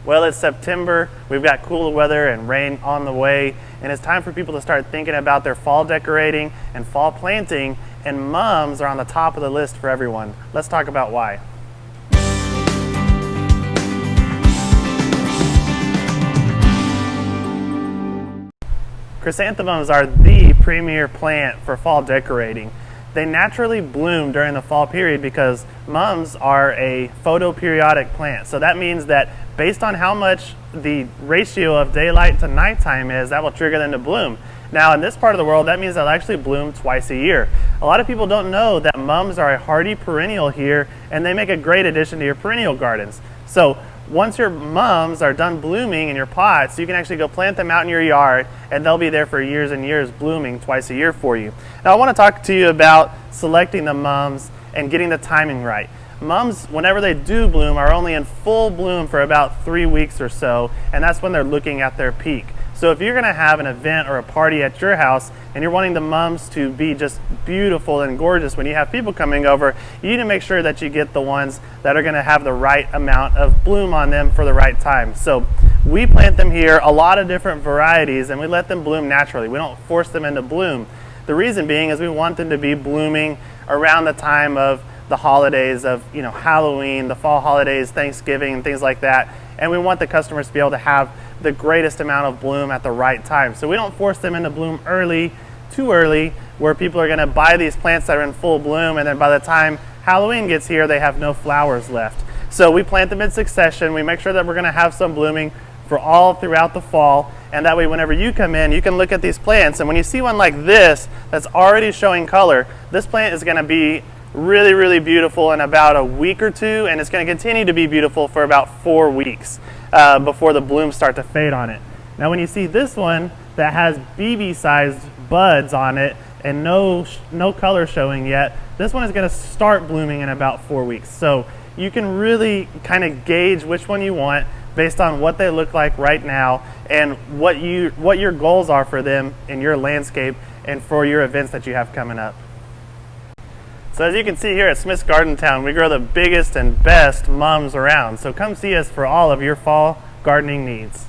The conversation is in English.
Well, it's September, we've got cooler weather and rain on the way, and it's time for people to start thinking about their fall decorating and fall planting, and mums are on the top of the list for everyone. Let's talk about why. Chrysanthemums are the premier plant for fall decorating. They naturally bloom during the fall period because mums are a photoperiodic plant. So that means that based on how much the ratio of daylight to nighttime is, that will trigger them to bloom. Now in this part of the world, that means they'll actually bloom twice a year. A lot of people don't know that mums are a hardy perennial here, and they make a great addition to your perennial gardens. So once your mums are done blooming in your pots, you can actually go plant them out in your yard, and they'll be there for years and years, blooming twice a year for you. Now I want to talk to you about selecting the mums and getting the timing right. Mums, whenever they do bloom, are only in full bloom for about 3 weeks or so, and that's when they're looking at their peak. So if you're going to have an event or a party at your house and you're wanting the mums to be just beautiful and gorgeous when you have people coming over, you need to make sure that you get the ones that are going to have the right amount of bloom on them for the right time. So we plant them here, a lot of different varieties, and we let them bloom naturally. We don't force them into bloom. The reason being is we want them to be blooming around the time of the holidays of, Halloween, the fall holidays, Thanksgiving, and things like that. And we want the customers to be able to have the greatest amount of bloom at the right time. So we don't force them into bloom too early, where people are going to buy these plants that are in full bloom, and then by the time Halloween gets here, they have no flowers left. So we plant them in succession. We make sure that we're going to have some blooming for all throughout the fall, and that way whenever you come in, you can look at these plants, and when you see one like this that's already showing color, this plant is going to be really, really beautiful in about a week or two, and it's going to continue to be beautiful for about 4 weeks before the blooms start to fade on it. Now when you see this one that has BB-sized buds on it and no color showing yet, this one is going to start blooming in about 4 weeks. So you can really kind of gauge which one you want based on what they look like right now and what your goals are for them in your landscape and for your events that you have coming up. So as you can see here at Smith's Garden Town, we grow the biggest and best mums around. So come see us for all of your fall gardening needs.